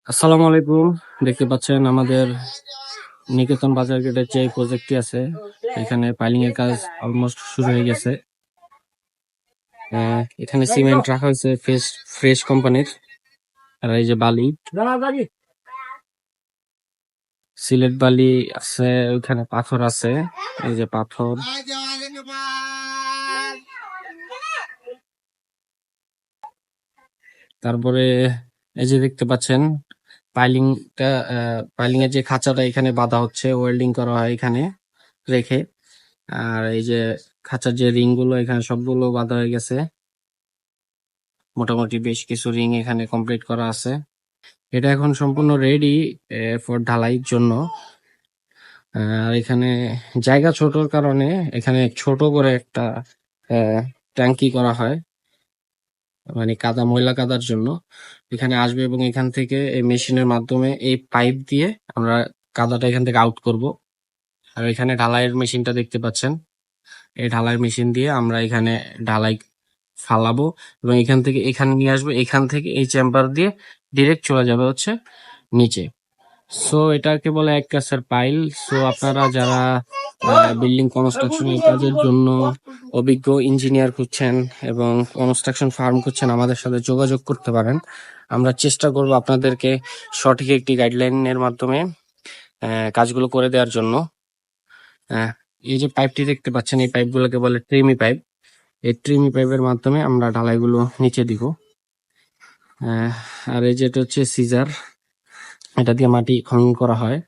আসসালামু আলাইকুম। দেখতে পাচ্ছেন আমাদের নিকেতন বাজার গেটের যে প্রজেক্টটি আছে, এখানে পাইলিং এর কাজ অলমোস্ট শুরু হয়ে গেছে। এখানে সিমেন্ট রাখা হয়েছে ফ্রেশ ফ্রেশ কোম্পানির। আর এই যে বালি, সিলেট বালি আছে, ওইখানে পাথর আছে, এই যে পাথর। তারপরে এই যে দেখতে পাচ্ছেন পাইলিংটা, পাইলিং এর যে খাঁচাটা এখানে বাঁধা হচ্ছে, ওয়েল্ডিং করা হয় এখানে রেখে। আর এই যে খাঁচার যে রিং গুলো এখানে সবগুলো বাঁধা হয়ে গেছে। মোটামুটি বেশ কিছু রিং এখানে কমপ্লিট করা আছে। এটা এখন সম্পূর্ণ রেডি ফর ঢালাইয়ের জন্য। আর এখানে জায়গা ছোটর কারণে এখানে ছোট করে একটা ট্যাঙ্কি করা হয়, মানে কাদা ময়লা কাদার জন্য এখানে আসবে, এবং এখান থেকে এই মেশিনের মাধ্যমে এই পাইপ দিয়ে আমরা কাদাটা এখান থেকে আউট করব। আর এখানে ঢালাইয়ের মেশিনটা দেখতে পাচ্ছেন, এই ঢালাই মেশিন দিয়ে আমরা এখানে ঢালাই ফালাবো, এবং এখান থেকে এখানে নিয়ে আসবো, এখান থেকে এই চেম্বার দিয়ে ডিরেক্ট চলে যাবে হচ্ছে নিচে। সো এটাকে বলে এক কাছের পাইল। সো আপনারা যারা বিল্ডিং কনস্ট্রাকশনের কাজের জন্য অভিজ্ঞ ইঞ্জিনিয়ার খুঁজছেন এবং কনস্ট্রাকশন ফার্ম খুঁজছেন, আমাদের সাথে যোগাযোগ করতে পারেন। আমরা চেষ্টা করব আপনাদেরকে সঠিক একটি গাইডলাইনের মাধ্যমে কাজগুলো করে দেওয়ার জন্য। এই যে পাইপটি দেখতে পাচ্ছেন, এই পাইপগুলোকে বলে ট্রিমি পাইপ। এই ট্রিমি পাইপের মাধ্যমে আমরা ঢালাইগুলো নিচে দিব। আর এই যেটা হচ্ছে সিজার, এটা দিয়ে মাটি খনন করা হয়।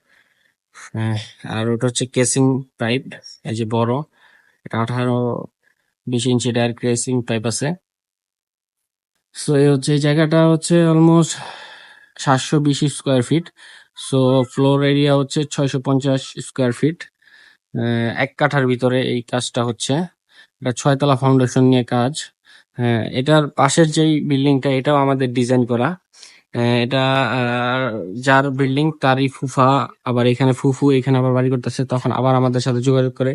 আর ওটা হচ্ছে কেসিং পাইপ, এই যে বড়, এটা 18-20 ইঞ্চি ডায়ার কেসিং পাইপ আছে। সো এই হচ্ছে, এই জায়গাটা হচ্ছে almost 720 square feet. So floor area হচ্ছে 650 স্কোয়ার ফিট। 1 কাঠার ভিতরে এই কাজটা হচ্ছে। এটা 6 তলা ফাউন্ডেশন নিয়ে কাজ। এটার পাশের যেই বিল্ডিংটা, এটাও আমাদের ডিজাইন করা। এটা যার বিল্ডিং তারই ফুফা, আবার এখানে ফুফু এখানে আবার বাড়ি করতেছে, তখন আবার আমাদের সাথে যোগাযোগ করে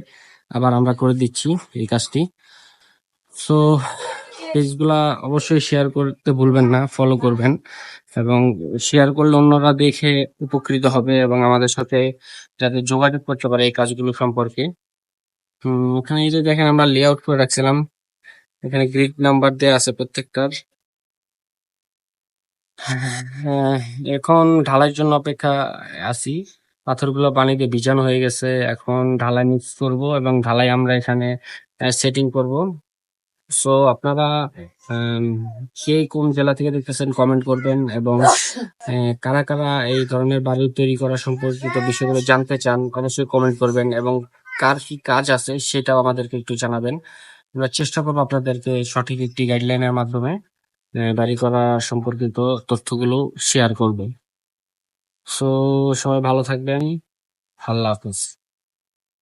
আবার আমরা করে দিচ্ছি এই কাজটি। সো পেজগুলা অবশ্যই শেয়ার করতে ভুলবেন না, ফলো করবেন, এবং শেয়ার করলে অন্যরা দেখে উপকৃত হবে এবং আমাদের সাথে যাতে যোগাযোগ করতে পারে এই কাজগুলো সম্পর্কে। ওখানে এই যে দেখেন, আমরা লেআউট করে রাখছিলাম, এখানে গ্রিড নাম্বার দেয়া আছে প্রত্যেকটার। হ্যাঁ, এখন ঢালাইয়ের জন্য অপেক্ষা আছি। পাথরগুলো পানি দিয়ে ভিজানো হয়ে গেছে, এখন ঢালাই মিক্স করব এবং ঢালাই আমরা এখানে সেটিং করব। সো আপনারা আম, কে কোন জেলা থেকে দেখতেছেন কমেন্ট করবেন, এবং কারা কারা এই ধরনের বাড়ি তৈরি করা সম্পর্কিত বিষয়গুলো জানতে চান অবশ্যই কমেন্ট করবেন, এবং কার কি কাজ আছে সেটাও আমাদেরকে একটু জানাবেন। আমরা চেষ্টা করবো আপনাদেরকে সঠিক একটি গাইডলাইনের মাধ্যমে বাড়ি করা সম্পর্কিত তথ্যগুলো শেয়ার করবে। সো সবাই ভালো থাকবেন। আল্লাহ হাফেজ।